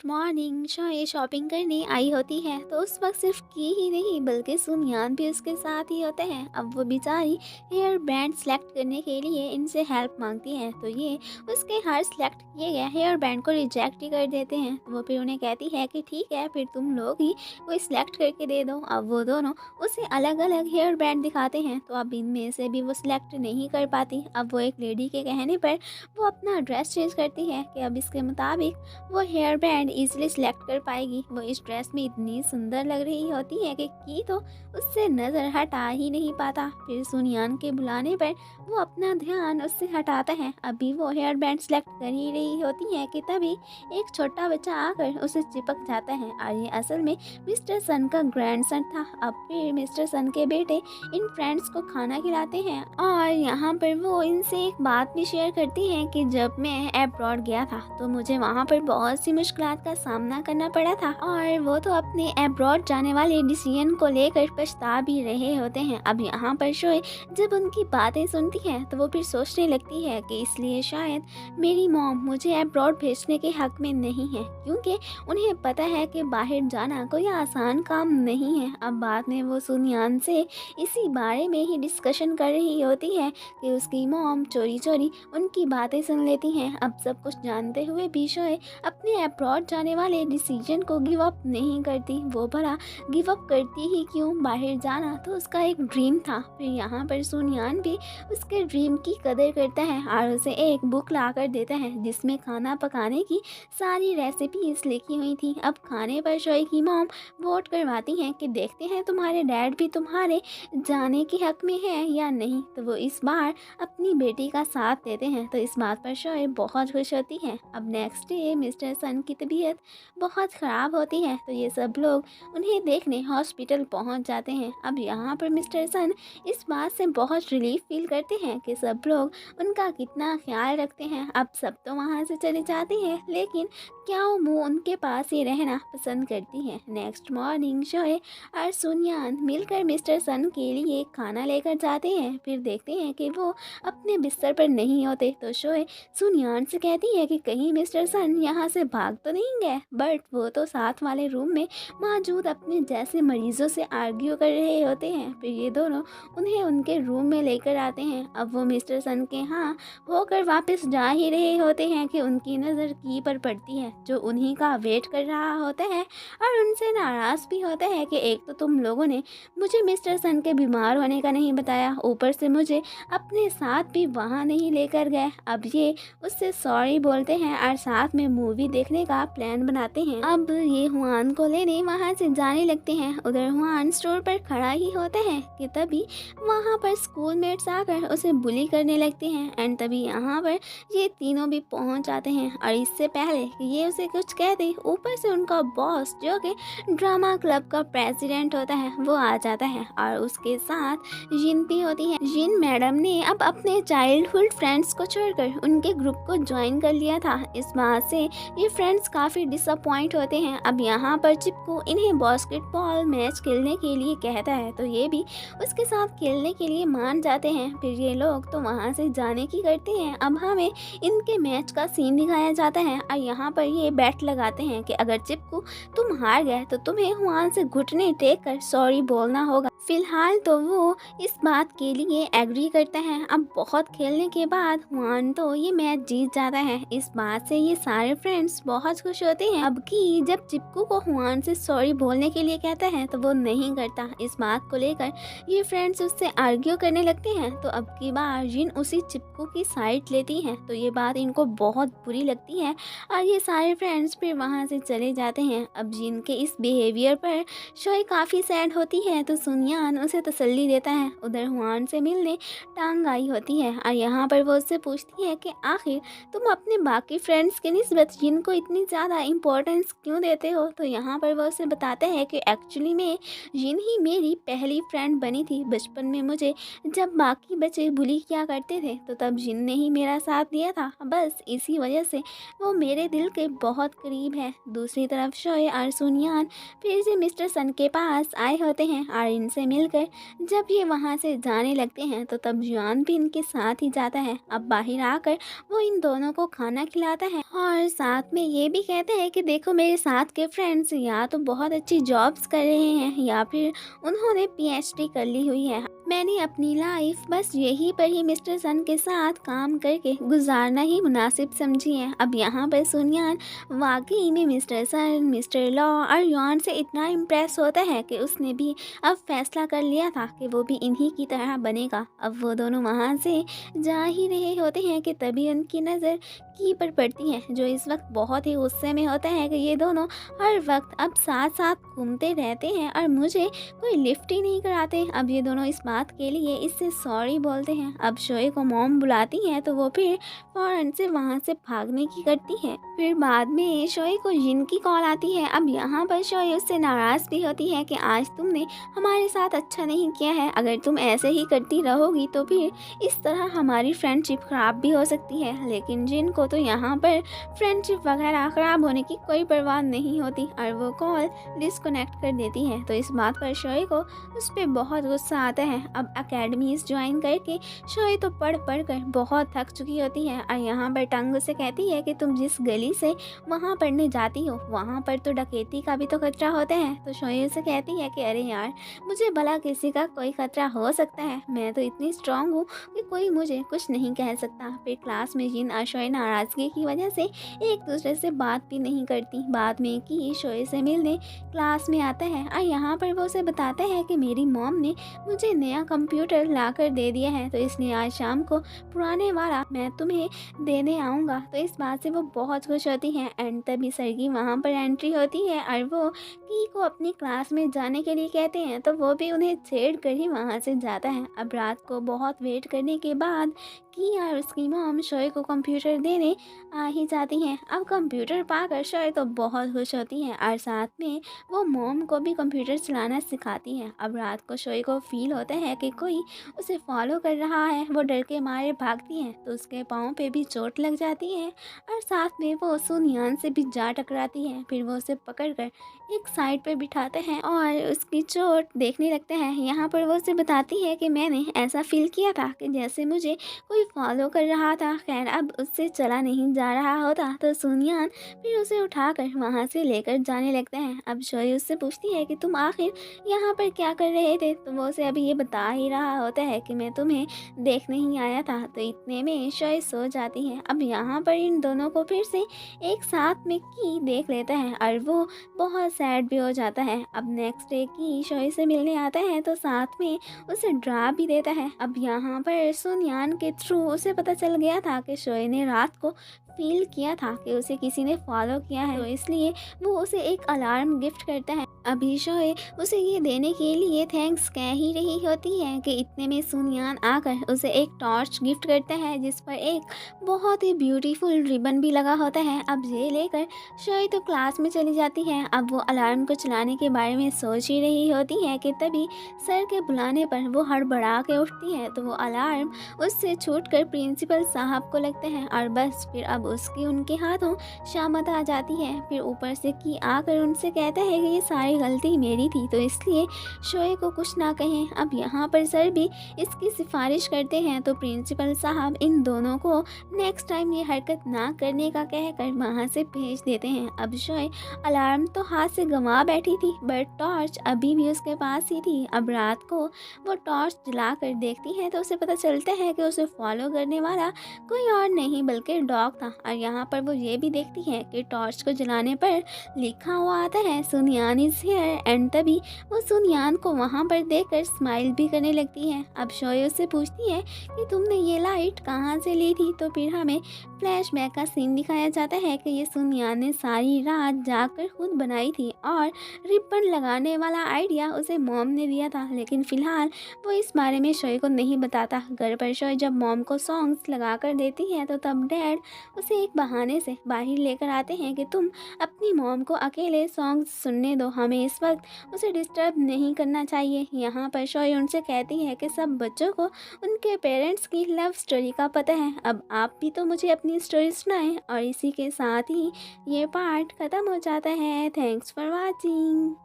Morning शोए shopping करने आई होती है तो उस वक्त सिर्फ की ही नहीं बल्कि सुनियान भी उसके साथ ही होते हैं। अब वो बेचारी हेयर बैंड सेलेक्ट करने के लिए इनसे हेल्प मांगती है तो ये उसके हर सेलेक्ट किए गए हेयर बैंड को रिजेक्ट ही कर देते हैं। तो वो फिर उन्हें कहती है कि ठीक है फिर तुम लोग ही कोई सिलेक्ट करके दे दो। अब वो दोनों उसे अलग अलग हेयर बैंड दिखाते हैं तो अब इनमें से भी वो सिलेक्ट नहीं कर पाती। अब वो एक लेडी के कहने पर वो अपना ड्रेस चेंज करती है कि अब इसके मुताबिक वो हेयर बैंड इजीली सिलेक्ट कर पाएगी। वो इस ड्रेस में इतनी सुंदर लग रही होती है कि की तो उससे नज़र हटा ही नहीं पाता। फिर सुनियान के बुलाने पर वो अपना ध्यान उससे हटाता है। अभी वो हेयर बैंड सिलेक्ट कर ही रही होती है कि तभी एक छोटा बच्चा आकर उसे चिपक जाता है और ये असल में मिस्टर सन का ग्रैंडसन था। अब फिर मिस्टर सन के बेटे इन फ्रेंड्स को खाना खिलाते हैं और यहाँ पर वो इनसे एक बात भी शेयर करती है कि जब मैं अब्रॉड गया था तो मुझे वहाँ पर बहुत सी मुश्किलात का सामना करना पड़ा था और वो तो अपने अब्रॉड जाने वाले डिसीजन को लेकर पछता भी रहे होते हैं। अब यहाँ पर शोए जब उनकी बातें सुनती है तो वो फिर सोचने लगती है कि इसलिए शायद मेरी मॉम मुझे अब्रॉड भेजने के हक में नहीं है, क्योंकि उन्हें पता है कि बाहर जाना कोई आसान काम नहीं है। अब बाद में वो सुनियान से इसी बारे में ही डिस्कशन कर रही होती है कि उसकी मॉम चोरी चोरी उनकी बातें सुन लेती हैं। अब सब कुछ जानते हुए भी शोए अपने अब्रॉड जाने वाले डिसीजन को गिव अप नहीं करती। वो भला गिव अप करती ही क्यों, बाहर जाना तो उसका एक ड्रीम था। फिर यहाँ पर सुनियान भी उसके ड्रीम की कदर करता है और उसे एक बुक ला कर देता है जिसमें खाना पकाने की सारी रेसिपीज लिखी हुई थी। अब खाने पर शोए की मॉम वोट करवाती हैं कि देखते हैं तुम्हारे डैड भी तुम्हारे जाने के हक में है या नहीं। तो वो इस बार अपनी बेटी का साथ देते हैं तो इस बात पर शोए बहुत खुश होती है। अब नेक्स्ट डे मिस्टर सन की तबीयत बहुत ख़राब होती है तो ये सब लोग उन्हें देखने हॉस्पिटल पहुंच जाते हैं। अब यहाँ पर मिस्टर सन इस बात से बहुत रिलीफ फील करते हैं कि सब लोग उनका कितना ख्याल रखते हैं। अब सब तो वहाँ से चले जाते हैं लेकिन क्याओ मू उनके पास ही रहना पसंद करती है। नेक्स्ट मॉर्निंग शोए और सुनियान मिलकर मिस्टर सन के लिए खाना लेकर जाते हैं। फिर देखते हैं कि वो अपने बिस्तर पर नहीं होते तो शोए सुनियान से कहती है कि कहीं मिस्टर सन यहाँ से भाग तो नहीं गए, बट वो तो साथ वाले रूम में मौजूद अपने जैसे मरीजों से आर्ग्यू कर रहे होते हैं। फिर ये दोनों उन्हें उनके रूम में लेकर आते हैं। अब वो मिस्टर सन के यहाँ होकर वापस जा ही रहे होते हैं कि उनकी नज़र की पर पड़ती है जो उन्हीं का वेट कर रहा होता है और उनसे नाराज़ भी होता है कि एक तो तुम लोगों ने मुझे मिस्टर सन के बीमार होने का नहीं बताया, ऊपर से मुझे अपने साथ भी वहाँ नहीं लेकर गए। अब ये उससे सॉरी बोलते हैं और साथ में मूवी देखने का प्लान बनाते हैं। अब ये हुआन को लेने वहाँ से जाने लगते हैं। उधर हुआन स्टोर पर खड़ा ही होता है कि तभी वहाँ पर स्कूल मेट्स आकर उसे बुली करने लगते हैं एंड तभी यहाँ पर ये तीनों भी पहुँच जाते हैं और इससे पहले कि ये उसे कुछ कहते ऊपर से उनका बॉस जो कि ड्रामा क्लब का प्रेसिडेंट होता है वो आ जाता है और उसके साथ जिन भी होती है। जिन मैडम ने अब अपने चाइल्डहुड फ्रेंड्स को छोड़कर उनके ग्रुप को ज्वाइन कर लिया था। इस बात से ये फ्रेंड्स काफ़ी डिसअपॉइंट होते हैं। अब यहाँ पर चिपकू इन्हें बास्केटबॉल मैच खेलने के लिए कहता है तो ये भी उसके साथ खेलने के लिए मान जाते हैं। फिर ये लोग तो वहाँ से जाने की करते हैं। अब हमें इनके मैच का सीन दिखाया जाता है और यहाँ पर ये बैट लगाते हैं कि अगर चिपकू तुम हार गए तो तुम्हें हुआन से घुटने टेक कर सॉरी बोलना होगा। फिलहाल तो वो इस बात के लिए एग्री करता है। अब बहुत खेलने के बाद हुआन तो ये मैच जीत जाता है। इस बात से ये सारे फ्रेंड्स बहुत खुश होते हैं। अब कि जब चिपकू को हुआन से सॉरी बोलने के लिए कहता है तो वो नहीं करता। इस बात को लेकर ये फ्रेंड्स उससे आर्ग्यू करने लगते हैं तो अब की बार जिन उसी चिपकू की साइड लेती हैं तो ये बात इनको बहुत बुरी लगती है और ये सारे फ्रेंड्स फिर वहाँ से चले जाते हैं। अब जिन के इस बिहेवियर पर शोए काफ़ी सैड होती है तो सुनियान उसे तसल्ली देता है। उधर हुआन से मिलने टांग आई होती है और यहाँ पर वो उससे पूछती है कि आखिर तुम अपने बाकी फ्रेंड्स के निस्बत जिनको इतनी ज़्यादा इम्पोर्टेंस क्यों देते हो। तो यहाँ पर वो उसे बताता है कि एक्चुअली में जिन ही मेरी पहली फ्रेंड बनी थी। बचपन में मुझे जब बाकी बच्चे बुली किया करते थे तो तब जिन ने ही मेरा साथ दिया था, बस इसी वजह से वो मेरे दिल के बहुत करीब है। दूसरी तरफ शोए और सुनियान फिर से मिस्टर सन के पास आए होते हैं और इनसे से मिलकर जब ये वहाँ से जाने लगते हैं तो तब जुआन भी इनके साथ ही जाता है। अब बाहर आकर वो इन दोनों को खाना खिलाता है और साथ में ये भी कहते हैं कि देखो मेरे साथ के फ्रेंड्स या तो बहुत अच्छी जॉब्स कर रहे हैं या फिर उन्होंने पीएचडी कर ली हुई है। मैंने अपनी लाइफ बस यही पर ही मिस्टर सन के साथ काम करके गुजारना ही मुनासिब समझी है। अब यहाँ पर सुनियान वाकई में मिस्टर सन, मिस्टर लॉ और यॉन से इतना इम्प्रेस होता है कि उसने भी अब फैसला कर लिया था कि वो भी इन्हीं की तरह बनेगा। अब वो दोनों वहाँ से जा ही रहे होते हैं कि तभी उनकी नज़र की पर पड़ती है, जो इस वक्त बहुत ही गुस्से में होता है कि ये दोनों हर वक्त अब साथ साथ घूमते रहते हैं और मुझे कोई लिफ्ट ही नहीं कराते। अब ये दोनों इस बात के लिए इससे सॉरी बोलते हैं। अब शोए को मॉम बुलाती है तो वो फिर फ़ौरन से वहाँ से भागने की करती है। फिर बाद में शोए को जिन की कॉल आती है। अब यहाँ पर शोए उससे नाराज़ भी होती है कि आज तुमने हमारे साथ अच्छा नहीं किया है, अगर तुम ऐसे ही करती रहोगी तो फिर इस तरह हमारी फ्रेंडशिप ख़राब भी हो सकती है। लेकिन जिन को तो यहाँ पर फ्रेंडशिप वगैरह ख़राब होने की कोई परवाह नहीं होती और वो कॉल डिस्कनेक्ट कर देती है। तो इस बात पर शोए को उस पर बहुत गुस्सा आता है। अब अकेडमीज ज्वाइन करके शोए तो पढ़ पढ़ कर बहुत थक चुकी होती है और यहाँ पर टंग से कहती है कि तुम जिस गली से वहाँ पढ़ने जाती हो वहाँ पर तो डकैती का भी तो खतरा होता है। तो शोए से कहती है कि अरे यार, मुझे भला किसी का कोई खतरा हो सकता है, मैं तो इतनी स्ट्रांग हूँ कि कोई मुझे कुछ नहीं कह सकता। फिर क्लास में जिन और शोए नाराज़गी की वजह से एक दूसरे से बात भी नहीं करती। बाद में कि शोए से मिलने क्लास में आता है और यहाँ पर वो उसे बताता है कि मेरी मॉम ने मुझे नया कंप्यूटर ला कर दे दिया है, तो इसलिए आज शाम को पुराने वाला मैं तुम्हें देने आऊँगा। तो इस बात से वो बहुत खुश होती है। एंड तभी सर की वहाँ पर एंट्री होती है और वो की को अपनी क्लास में जाने के लिए कहते हैं, तो वो भी उन्हें छेड़ कर ही वहाँ से जाता है। अब रात को बहुत वेट करने के बाद की और उसकी मॉम शोए को कंप्यूटर देने आ ही जाती हैं। अब कंप्यूटर पाकर शोए तो बहुत खुश होती है और साथ में वो मॉम को भी कंप्यूटर चलाना सिखाती है। अब रात को शोए को फील होता है कि कोई उसे फॉलो कर रहा है। वो डर के मारे भागती है तो उसके पाँव पे भी चोट लग जाती है और साथ में वो सुनियान से भी जा टकराती है। फिर वो उसे पकड़कर एक साइड पे बिठाते हैं और उसकी चोट देखने लगते हैं। यहाँ पर वो उसे बताती है कि मैंने ऐसा फील किया था कि जैसे मुझे कोई फॉलो कर रहा था। खैर अब उससे चला नहीं जा रहा होता तो सुनियान फिर उसे उठाकर वहाँ से लेकर जाने लगते हैं। अब शोए उससे पूछती है कि तुम आखिर यहाँ पर क्या कर रहे थे, तो वो उसे अभी ये बता ही रहा होता है कि मैं तुम्हें देखने ही आया था। तो इतने में शोए सो जाती है। अब यहाँ पर इन दोनों को फिर से एक साथ में की देख लेता है और वो बहुत सैड भी हो जाता है। अब नेक्स्ट डे की शोए से मिलने आता है तो साथ में उसे ड्रा भी देता है। अब यहाँ पर सुनियान के थ्रू उसे पता चल गया था कि शोए ने रात को फील किया था कि उसे किसी ने फॉलो किया है, तो इसलिए वो उसे एक अलार्म गिफ्ट करता है। अभी शोए उसे ये देने के लिए थैंक्स कह ही रही होती है कि इतने में सुनियान आकर उसे एक टॉर्च गिफ्ट करता है जिस पर एक बहुत ही ब्यूटीफुल रिबन भी लगा होता है। अब ये लेकर शोए तो क्लास में चली जाती है। अब वो अलार्म को चलाने के बारे में सोच ही रही होती है कि तभी सर के बुलाने पर वो हड़बड़ा के उठती है, तो वो अलार्म उससे छूटकर प्रिंसिपल साहब को लगते हैं और बस फिर अब उसकी उनके हाथों शामत आ जाती है। फिर ऊपर से की आकर उनसे कहता है कि ये सारी गलती मेरी थी, तो इसलिए शोए को कुछ ना कहें। अब यहाँ पर सर भी इसकी सिफारिश करते हैं तो प्रिंसिपल साहब इन दोनों को नेक्स्ट टाइम ये हरकत ना करने का कहकर वहाँ से भेज देते हैं। अब शोए अलार्म तो हाथ से गंवा बैठी थी बट टॉर्च अभी भी उसके पास ही थी। अब रात को वो टॉर्च जला कर देखती है तो उसे पता चलता है कि उसे फॉलो करने वाला कोई और नहीं बल्कि डॉग था। और यहाँ पर वो ये भी देखती है कि टॉर्च को जलाने पर लिखा हुआ आता है सुनियान इज़ हियर। एंड तभी वो सुनियान को वहाँ पर देखकर स्माइल भी करने लगती है। अब शोए उससे पूछती है कि तुमने ये लाइट कहाँ से ली थी, तो फिर हमें फ्लैशबैक का सीन दिखाया जाता है कि ये सुनियान ने सारी रात जाकर खुद बनाई थी और रिबन लगाने वाला आइडिया उसे मॉम ने दिया था, लेकिन फ़िलहाल वो इस बारे में शोए को नहीं बताता। घर पर शोए जब मॉम को सॉन्ग्स लगा कर देती है तो तब डैड उसे एक बहाने से बाहर लेकर आते हैं कि तुम अपनी मॉम को अकेले सॉन्ग्स सुनने दो, हमें इस वक्त उसे डिस्टर्ब नहीं करना चाहिए। यहाँ पर शोए उनसे कहती है कि सब बच्चों को उनके पेरेंट्स की लव स्टोरी का पता है, अब आप भी तो मुझे अपनी स्टोरी सुनाएं। और इसी के साथ ही ये पार्ट ख़त्म हो जाता है। Thanks for watching.